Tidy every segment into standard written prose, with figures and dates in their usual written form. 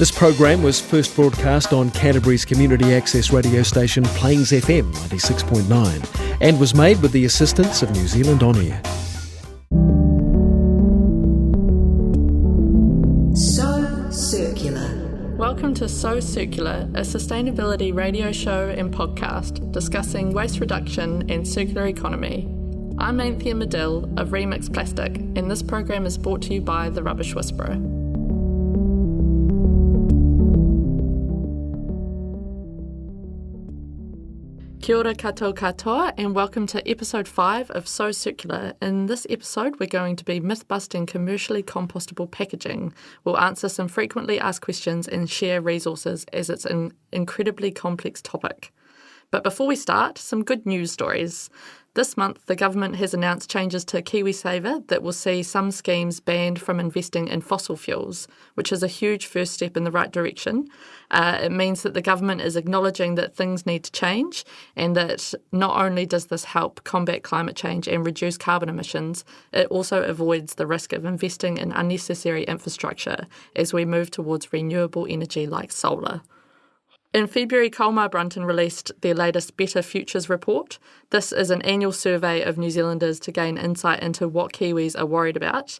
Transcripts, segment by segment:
This program was first broadcast on Canterbury's community access radio station Plains FM 96.9 and was made with the assistance of New Zealand On Air. So Circular. Welcome to So Circular, a sustainability radio show and podcast discussing waste reduction and circular economy. I'm Anthea Medill of Remix Plastic, and this program is brought to you by The Rubbish Whisperer. Kia ora koutou katoa, and welcome to episode 5 of So Circular. In this episode, we're going to be myth-busting commercially compostable packaging. We'll answer some frequently asked questions and share resources as it's an incredibly complex topic. But before we start, some good news stories. This month, the government has announced changes to KiwiSaver that will see some schemes banned from investing in fossil fuels, which is a huge first step in the right direction. It means that the government is acknowledging that things need to change, and that not only does this help combat climate change and reduce carbon emissions, it also avoids the risk of investing in unnecessary infrastructure as we move towards renewable energy like solar. In February, Colmar Brunton released their latest Better Futures report. This is an annual survey of New Zealanders to gain insight into what Kiwis are worried about.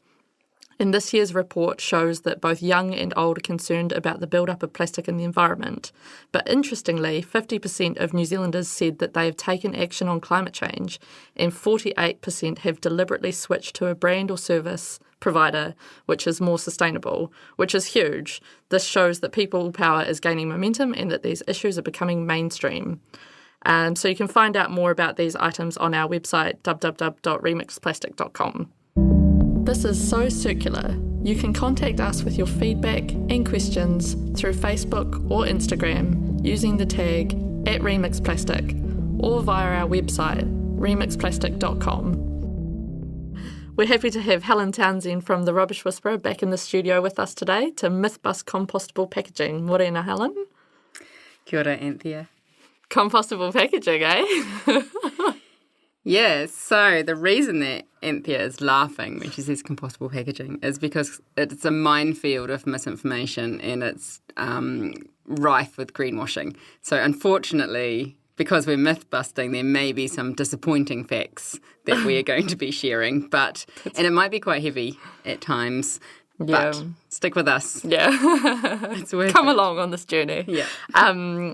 And this year's report shows that both young and old are concerned about the build-up of plastic in the environment. But interestingly, 50% of New Zealanders said that they have taken action on climate change, and 48% have deliberately switched to a brand or service provider which is more sustainable, which is huge. This shows that people power is gaining momentum and that these issues are becoming mainstream. So you can find out more about these items on our website www.remixplastic.com. This is So Circular. You can contact us with your feedback and questions through Facebook or Instagram using the tag @RemixPlastic or via our website remixplastic.com. We're happy to have Helen Townsend from The Rubbish Whisperer back in the studio with us today to myth-bust compostable packaging. Morena, Helen. Kia ora, Anthea. Compostable packaging, eh? Yeah, so the reason that Anthea is laughing when she says compostable packaging is because it's a minefield of misinformation and it's rife with greenwashing. So unfortunately, because we're myth-busting, there may be some disappointing facts that we are going to be sharing, and it might be quite heavy at times, but stick with us. Yeah. It's worth Come it. along on this journey. Yeah.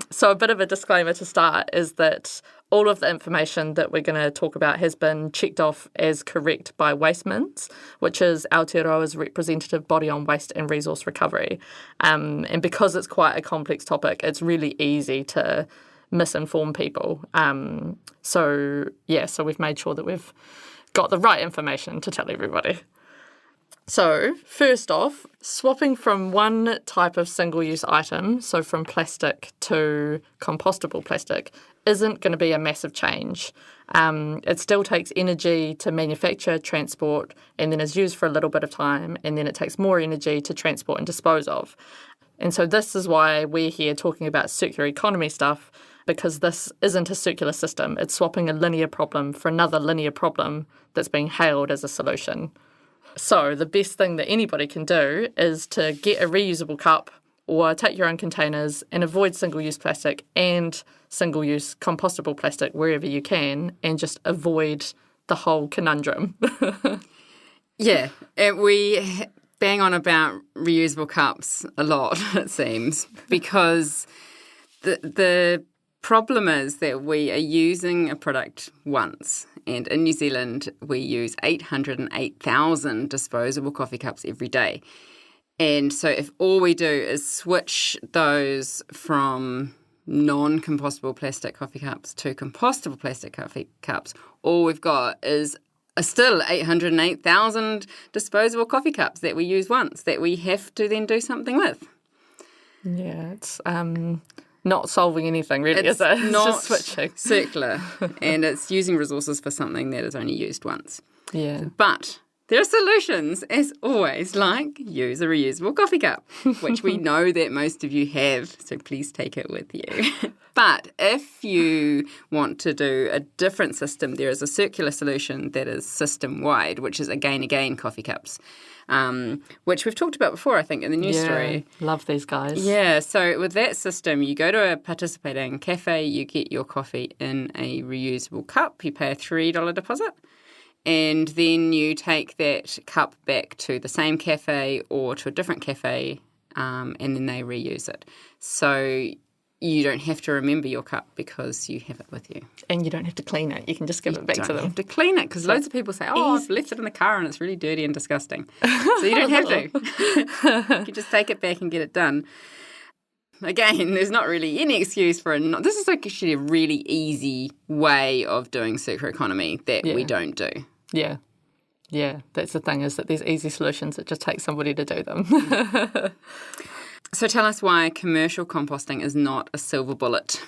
So a bit of a disclaimer to start is that all of the information that we're going to talk about has been checked off as correct by Waste Mints, which is Aotearoa's representative body on waste and resource recovery. And because it's quite a complex topic, it's really easy to misinform people. So we've made sure that we've got the right information to tell everybody. So first off, swapping from one type of single-use item, so from plastic to compostable plastic, isn't going to be a massive change. It still takes energy to manufacture, transport, and then is used for a little bit of time, and then it takes more energy to transport and dispose of. And so this is why we're here talking about circular economy stuff, because this isn't a circular system. It's swapping a linear problem for another linear problem that's being hailed as a solution. So the best thing that anybody can do is to get a reusable cup or take your own containers and avoid single-use plastic and single-use compostable plastic wherever you can, and just avoid the whole conundrum. Yeah, we bang on about reusable cups a lot, it seems, because the problem is that we are using a product once, and in New Zealand we use 808,000 disposable coffee cups every day. And so if all we do is switch those from non-compostable plastic coffee cups to compostable plastic coffee cups, all we've got is still 808,000 disposable coffee cups that we use once that we have to then do something with. Yeah, it's not solving anything really, is it? It's not just switching. Circular, and it's using resources for something that is only used once. Yeah. But There are solutions, as always, like use a reusable coffee cup, which we know that most of you have, so please take it with you. But if you want to do a different system, there is a circular solution that is system-wide, which is again coffee cups, which we've talked about before, I think, in the news story. Love these guys. Yeah, so with that system, you go to a participating cafe, you get your coffee in a reusable cup, you pay a $3 deposit, and then you take that cup back to the same cafe or to a different cafe, and then they reuse it. So you don't have to remember your cup because you have it with you. And you don't have to clean it. You can just give it back to them. You don't have to clean it because loads of people say, I've left it in the car and it's really dirty and disgusting. So you don't have to. You can just take it back and get it done. Again, there's not really any excuse for it. This is actually a really easy way of doing circular economy that we don't do. Yeah. Yeah, that's the thing, is that there's easy solutions. It just takes somebody to do them. So tell us why commercial composting is not a silver bullet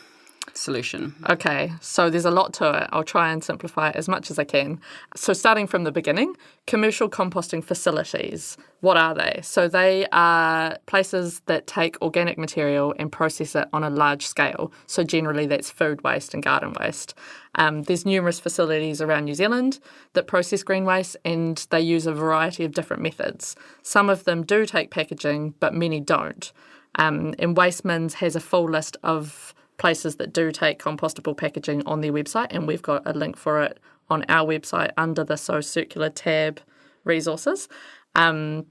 solution. Okay, so there's a lot to it. I'll try and simplify it as much as I can. So starting from the beginning, commercial composting facilities, what are they? So they are places that take organic material and process it on a large scale. So generally that's food waste and garden waste. There's numerous facilities around New Zealand that process green waste, and they use a variety of different methods. Some of them do take packaging, but many don't. And Waste Mins has a full list of places that do take compostable packaging on their website, and we've got a link for it on our website under the So Circular tab resources. But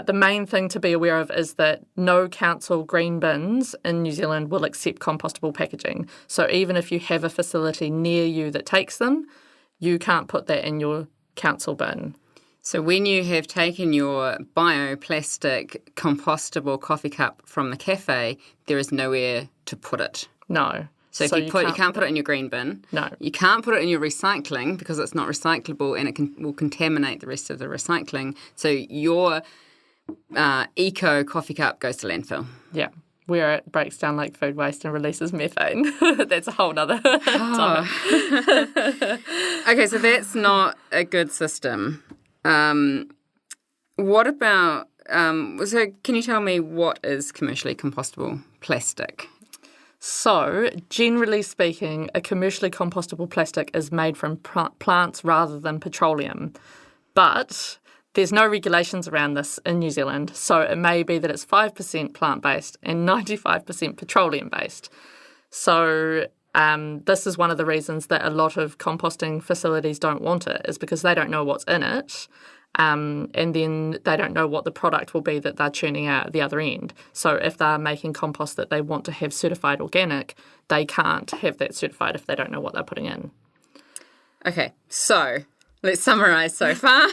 the main thing to be aware of is that no council green bins in New Zealand will accept compostable packaging. So even if you have a facility near you that takes them, you can't put that in your council bin. So when you have taken your bioplastic compostable coffee cup from the cafe, there is nowhere to put it. No. So if you can't put it in your green bin. No. You can't put it in your recycling because it's not recyclable and it will contaminate the rest of the recycling. So your eco coffee cup goes to landfill. Yeah. Where it breaks down like food waste and releases methane. That's a whole other topic. Okay, so that's not a good system. What about, so can you tell me what is commercially compostable plastic? So, generally speaking, a commercially compostable plastic is made from plants rather than petroleum. But there's no regulations around this in New Zealand, so it may be that it's 5% plant-based and 95% petroleum-based. So this is one of the reasons that a lot of composting facilities don't want it, is because they don't know what's in it, and then they don't know what the product will be that they're churning out at the other end. So if they're making compost that they want to have certified organic, they can't have that certified if they don't know what they're putting in. Okay, so let's summarise so far.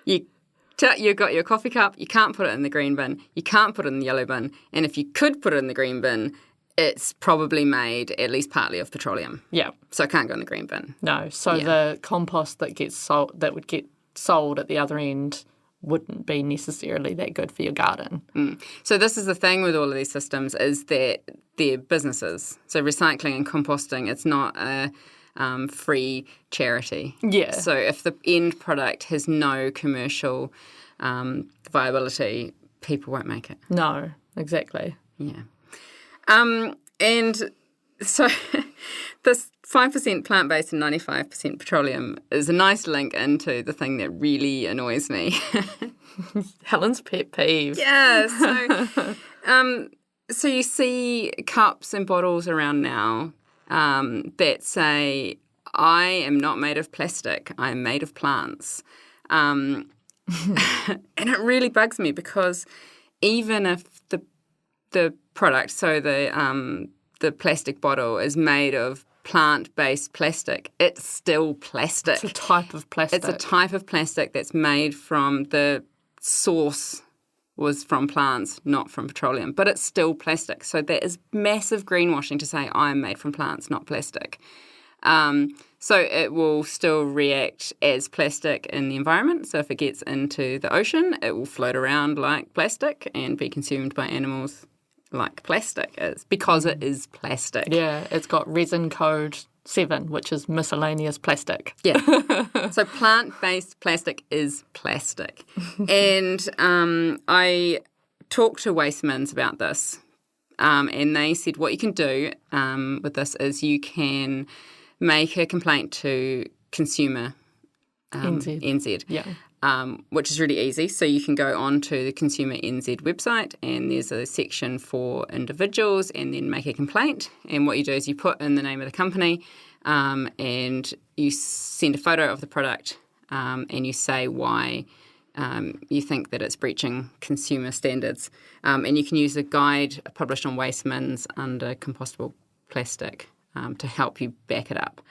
You've got your coffee cup, you can't put it in the green bin, you can't put it in the yellow bin, and if you could put it in the green bin, it's probably made at least partly of petroleum. Yeah. So it can't go in the green bin. No. So the compost that gets sold, that would get sold at the other end, wouldn't be necessarily that good for your garden. So this is the thing with all of these systems, is that they're businesses. So recycling and composting, it's not a free charity. Yeah. So if the end product has no commercial viability, people won't make it. No, exactly. Yeah. And so this 5% plant-based and 95% petroleum is a nice link into the thing that really annoys me. Helen's pet peeve. Yeah. So you see cups and bottles around now that say, I am not made of plastic, I am made of plants. And it really bugs me because even if the product, so the plastic bottle is made of plant-based plastic, it's still plastic. It's a type of plastic. It's a type of plastic that's made from, the source was from plants, not from petroleum, but it's still plastic. So there is massive greenwashing to say I'm made from plants, not plastic. So it will still react as plastic in the environment. So if it gets into the ocean, it will float around like plastic and be consumed by animals like plastic is, because it is plastic. Yeah, it's got resin code 7, which is miscellaneous plastic. Yeah. So plant-based plastic is plastic. And I talked to Wastemans about this, and they said what you can do with this is you can make a complaint to Consumer NZ. Yeah. Which is really easy. So you can go on to the Consumer NZ website, and there's a section for individuals, and then make a complaint. And what you do is you put in the name of the company, and you send a photo of the product, and you say why you think that it's breaching consumer standards. And you can use a guide published on Wastemans under compostable plastic to help you back it up.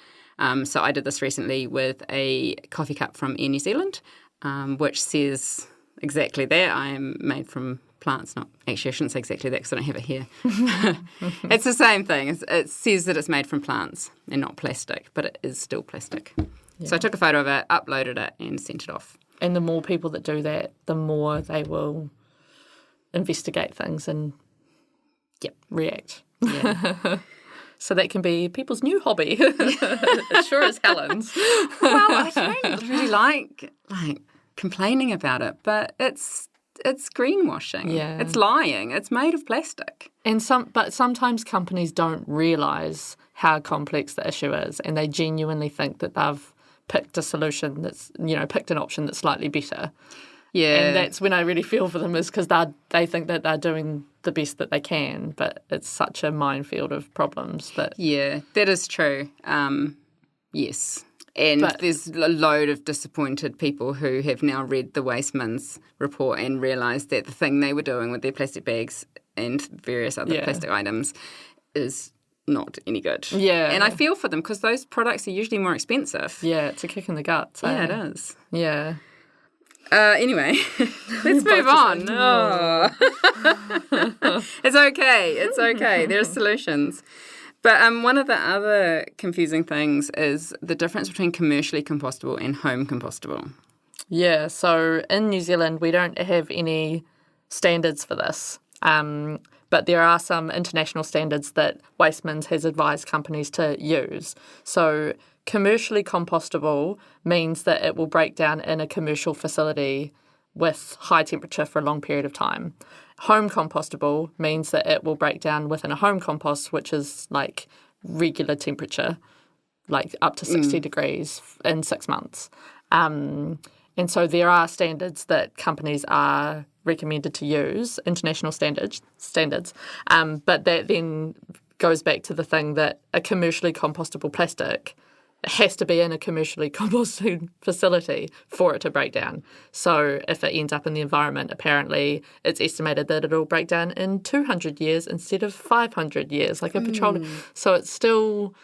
So I did this recently with a coffee cup from Air New Zealand, which says exactly that. I am made from plants. Not actually, I shouldn't say exactly that because I don't have it here. It's the same thing. It says that it's made from plants and not plastic, but it is still plastic. Yeah. So I took a photo of it, uploaded it, and sent it off. And the more people that do that, the more they will investigate things and react. Yeah. So that can be people's new hobby. It sure is Helen's. Well, I don't really like complaining about it, but it's greenwashing. Yeah. It's lying. It's made of plastic. But sometimes companies don't realise how complex the issue is, and they genuinely think that they've picked a solution that's, picked an option that's slightly better. Yeah. And that's when I really feel for them, is because they think that they're doing the best that they can, but it's such a minefield of problems that... Yeah, that is true. Yes. And there's a load of disappointed people who have now read the Wastemans report and realised that the thing they were doing with their plastic bags and various other plastic items is not any good. Yeah. And I feel for them because those products are usually more expensive. Yeah, it's a kick in the guts. Yeah, it is. Yeah. Anyway, let's move on. It's okay. It's okay. There are solutions. But one of the other confusing things is the difference between commercially compostable and home compostable. Yeah, so in New Zealand, we don't have any standards for this. But there are some international standards that Wastemans has advised companies to use. So commercially compostable means that it will break down in a commercial facility with high temperature for a long period of time. Home compostable means that it will break down within a home compost, which is like regular temperature, like up to 60 degrees in 6 months. And so there are standards that companies are recommended to use, international standards. But that then goes back to the thing that a commercially compostable plastic has to be in a commercially composting facility for it to break down. So if it ends up in the environment, apparently it's estimated that it'll break down in 200 years instead of 500 years, like a petroleum. So it's still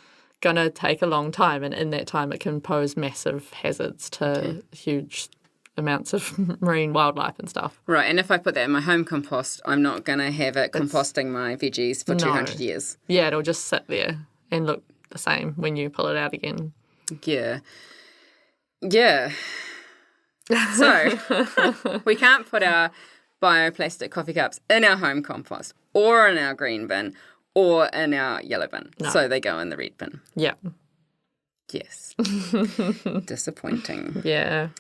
going to take a long time, and in that time it can pose massive hazards to huge amounts of marine wildlife and stuff. Right, and if I put that in my home compost, I'm not going to have it composting my veggies for 200 years. Yeah, it'll just sit there and look the same when you pull it out again. Yeah. So we can't put our bioplastic coffee cups in our home compost or in our green bin or in our yellow bin. No. So they go in the red bin. Yeah. Yes. Disappointing. Yeah.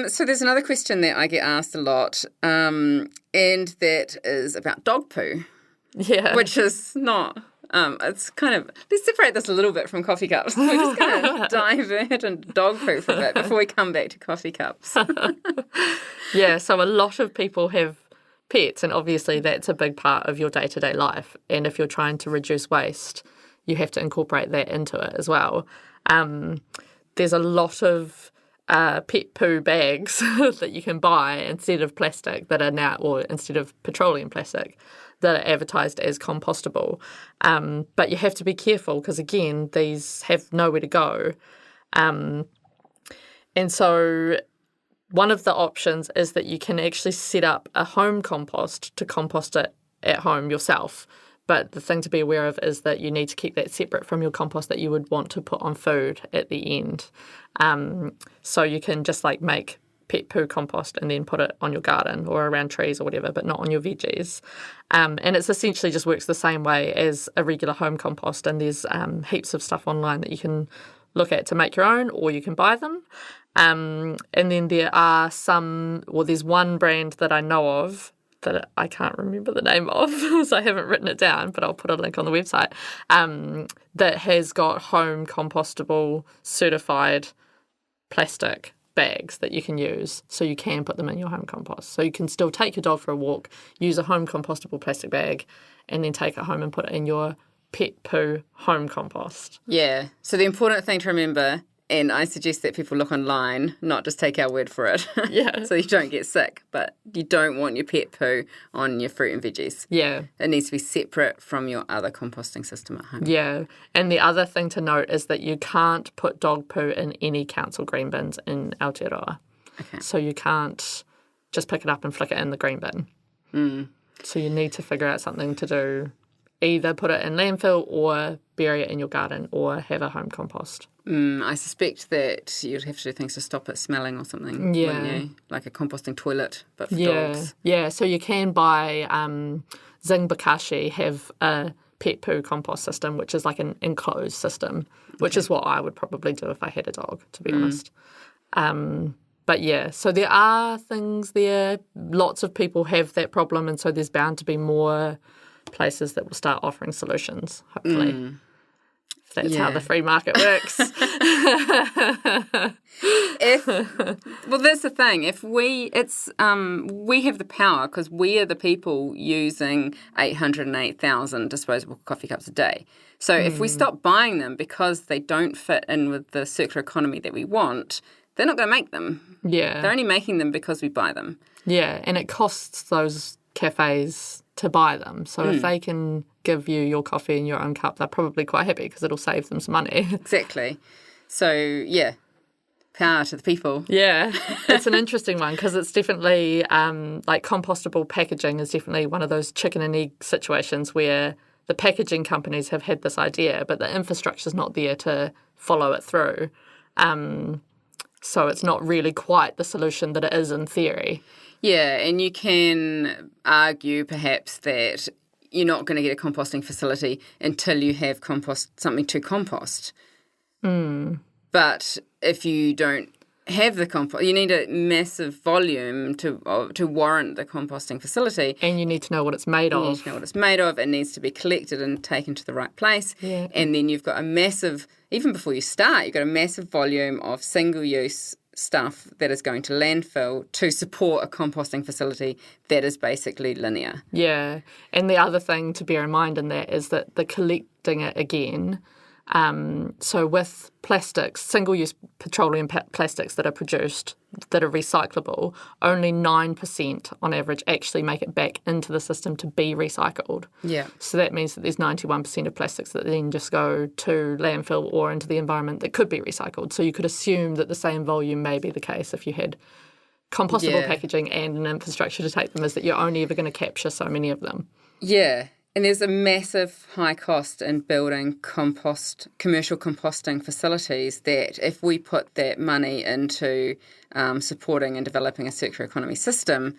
So there's another question that I get asked a lot, and that is about dog poo. Yeah. Which is not... it's kind of... Let's separate this a little bit from coffee cups. We're just going to divert into dog poo for a bit before we come back to coffee cups. Yeah, so a lot of people have pets, and obviously that's a big part of your day-to-day life. And if you're trying to reduce waste, you have to incorporate that into it as well. There's a lot of pet poo bags that you can buy instead of plastic that are now, or instead of petroleum plastic, that are advertised as compostable. But you have to be careful because, again, these have nowhere to go. And so one of the options is that you can actually set up a home compost to compost it at home yourself. But the thing to be aware of is that you need to keep that separate from your compost that you would want to put on food at the end. So you can just make pet poo compost and then put it on your garden or around trees or whatever, but not on your veggies. And it's essentially just works the same way as a regular home compost, and there's heaps of stuff online that you can look at to make your own, or you can buy them. And then there are there's one brand that I know of that I can't remember the name of, so I haven't written it down, but I'll put a link on the website, that has got home compostable certified plastic bags that you can use, so you can put them in your home compost. So you can still take your dog for a walk, use a home compostable plastic bag, and then take it home and put it in your pet poo home compost. Yeah. So the important thing to remember, and I suggest that people look online, not just take our word for it. Yeah. So you don't get sick, but you don't want your pet poo on your fruit and veggies. Yeah. It needs to be separate from your other composting system at home. Yeah. And the other thing to note is that you can't put dog poo in any council green bins in Aotearoa. Okay. So you can't just pick it up and flick it in the green bin. Mm. So you need to figure out something to do. Either put it in landfill or bury it in your garden or have a home compost. I suspect that you'd have to do things to stop it smelling or something, wouldn't you? Like a composting toilet, but for dogs. Yeah, so you can buy Zing Bakashi have a pet poo compost system, which is like an enclosed system, which is what I would probably do if I had a dog, to be honest. But yeah, so there are things there. Lots of people have that problem, and so there's bound to be more places that will start offering solutions, hopefully. If that's how the free market works. Well, that's the thing. If we have the power because we are the people using 808,000 disposable coffee cups a day. So if we stop buying them because they don't fit in with the circular economy that we want, they're not going to make them. Yeah. They're only making them because we buy them. Yeah, and it costs those cafes to buy them. So if they can give you your coffee in your own cup, they're probably quite happy because it'll save them some money. Exactly. So, yeah, power to the people. Yeah, it's an interesting one because it's definitely, like compostable packaging is definitely one of those chicken and egg situations where the packaging companies have had this idea, but the infrastructure's not there to follow it through. So it's not really quite the solution that it is in theory. Yeah, and you can argue perhaps that you're not going to get a composting facility until you have something to compost. But if you don't have the compost, you need a massive volume to warrant the composting facility. And you need to know what it's made of. You need to know what it's made of. It needs to be collected and taken to the right place. Yeah. And then you've got a massive, even before you start, you've got a massive volume of single-use stuff that is going to landfill to support a composting facility that is basically linear. Yeah. And the other thing to bear in mind in that is that the collecting it again, so with plastics, single-use petroleum plastics that are produced that are recyclable, only 9% on average actually make it back into the system to be recycled. Yeah. So that means that there's 91% of plastics that then just go to landfill or into the environment that could be recycled. So you could assume that the same volume may be the case if you had compostable packaging and an infrastructure to take them, is that you're only ever going to capture so many of them. Yeah. And there's a massive high cost in building commercial composting facilities that if we put that money into supporting and developing a circular economy system,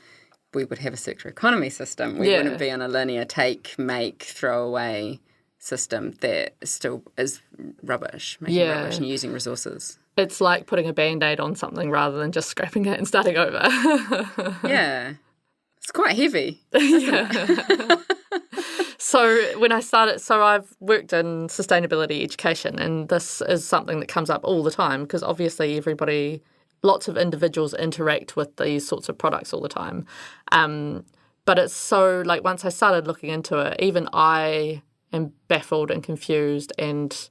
we would have a circular economy system. We wouldn't be on a linear take, make, throw away system that still is rubbish, making rubbish and using resources. It's like putting a Band-Aid on something rather than just scrapping it and starting over. Yeah. It's quite heavy. So when I started, I've worked in sustainability education, and this is something that comes up all the time because obviously lots of individuals interact with these sorts of products all the time. But it's so, like, once I started looking into it, even I am baffled and confused and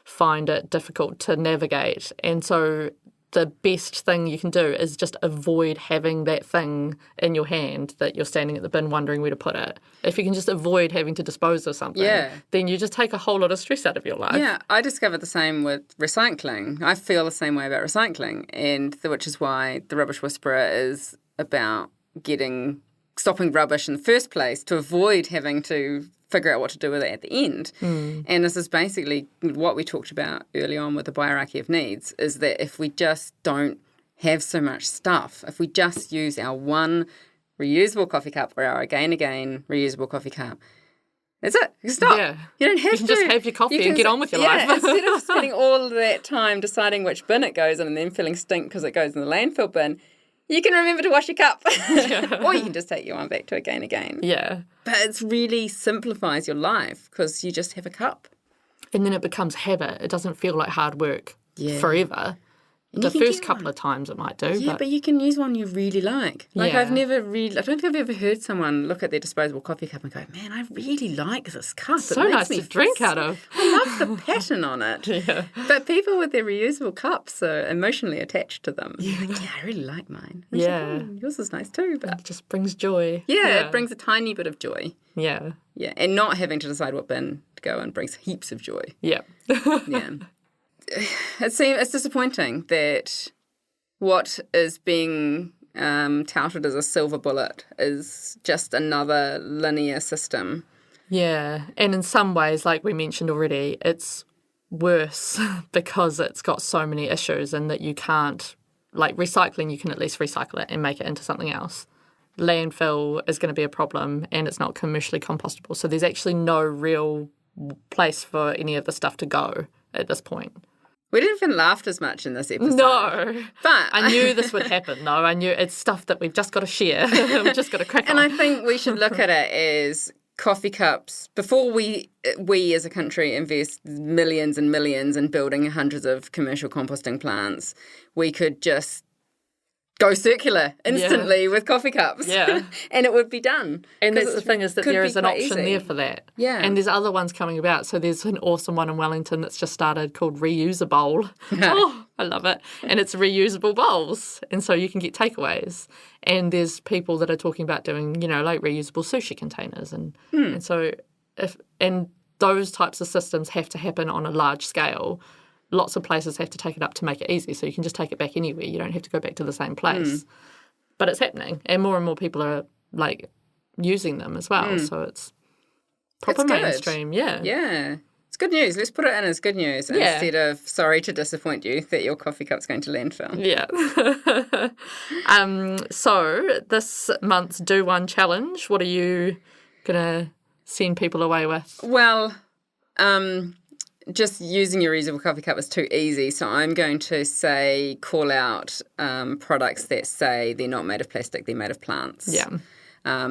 find it difficult to navigate. And so the best thing you can do is just avoid having that thing in your hand that you're standing at the bin wondering where to put it. If you can just avoid having to dispose of something, then you just take a whole lot of stress out of your life. Yeah, I discovered the same with recycling. I feel the same way about recycling, and which is why the Rubbish Whisperer is about stopping rubbish in the first place to avoid having to figure out what to do with it at the end. And this is basically what we talked about early on with the hierarchy of needs, is that if we just don't have so much stuff. If we just use our one reusable coffee cup or our again reusable coffee cup, that's it. You stop. Yeah. You don't have to. You can just have your coffee and get on with your life. Instead of spending all of that time deciding which bin it goes in and then feeling stink because it goes in the landfill bin, you can remember to wash your cup. Or you can just take your one back to again. Yeah. But it really simplifies your life because you just have a cup. And then it becomes habit. It doesn't feel like hard work forever. And The first couple of times it might do. Yeah, but you can use one you really like. I don't think I've ever heard someone look at their disposable coffee cup and go, man, I really like this cup. So nice to drink out of. I love the pattern on it. Yeah. But people with their reusable cups are emotionally attached to them. Like, yeah, I really like mine. I'm like, yours is nice too. But It just brings joy. yeah, it brings a tiny bit of joy. Yeah. Yeah, and not having to decide what bin to go in brings heaps of joy. Yeah. Yeah. It's disappointing that what is being touted as a silver bullet is just another linear system. Yeah. And in some ways, like we mentioned already, it's worse because it's got so many issues and that you can't, like recycling, you can at least recycle it and make it into something else. Landfill is going to be a problem and it's not commercially compostable. So there's actually no real place for any of the stuff to go at this point. We didn't even laugh as much in this episode. No. But I knew this would happen, though. I knew it's stuff that we've just got to share. We've just got to crack on. And I think we should look at it as coffee cups. Before we as a country invest millions and millions in building hundreds of commercial composting plants, we could just go circular instantly with coffee cups. Yeah. And it would be done. And that's the thing is that there is an option there for that. Yeah. And there's other ones coming about. So there's an awesome one in Wellington that's just started called Reusable. Oh, I love it. And it's reusable bowls. And so you can get takeaways. And there's people that are talking about doing, like reusable sushi containers. And so and those types of systems have to happen on a large scale. Lots of places have to take it up to make it easy, so you can just take it back anywhere. You don't have to go back to the same place. But it's happening, and more people are, using them as well, so it's proper mainstream. Yeah. Yeah. It's good news. Let's put it in as good news instead of sorry to disappoint you that your coffee cup's going to landfill. Yeah. So this month's Do One Challenge, what are you going to send people away with? Well, just using your reusable coffee cup is too easy, so I'm going to call out products that say they're not made of plastic, they're made of plants. Yeah.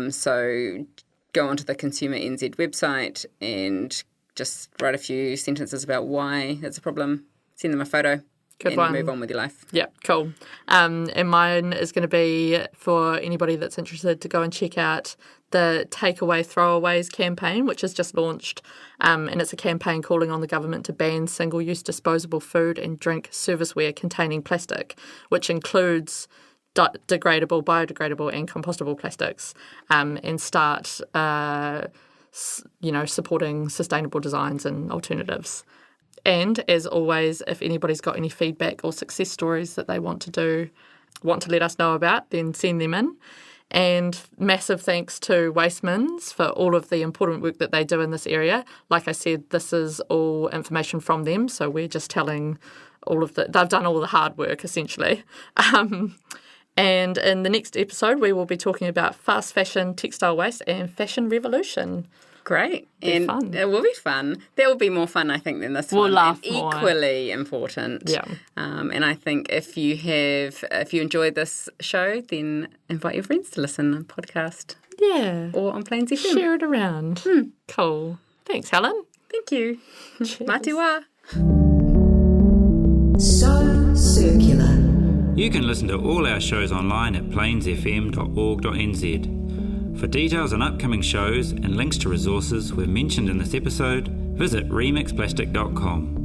So go onto the Consumer NZ website and just write a few sentences about why it's a problem, send them a photo, move on with your life. Yeah, cool. And mine is going to be for anybody that's interested to go and check out the Takeaway Throwaways campaign, which has just launched, and it's a campaign calling on the government to ban single-use disposable food and drink serviceware containing plastic, which includes degradable, biodegradable and compostable plastics, and start, supporting sustainable designs and alternatives. And as always, if anybody's got any feedback or success stories that they want to let us know about, then send them in. And massive thanks to Wastemans for all of the important work that they do in this area. Like I said, this is all information from them, so we're just telling they've done all the hard work, essentially. And in the next episode, we will be talking about fast fashion, textile waste and fashion revolution. Great. And fun. It will be fun. That will be more fun, I think, than this one. We'll laugh and more. Equally important. Yeah. And I think if you enjoyed this show, then invite your friends to listen on podcast. Yeah. Or on Plains FM. Share it around. Cool. Thanks, Helen. Thank you. Cheers. Mate wā. So circular. You can listen to all our shows online at plainsfm.org.nz. For details on upcoming shows and links to resources we've mentioned in this episode, visit remixplastic.com.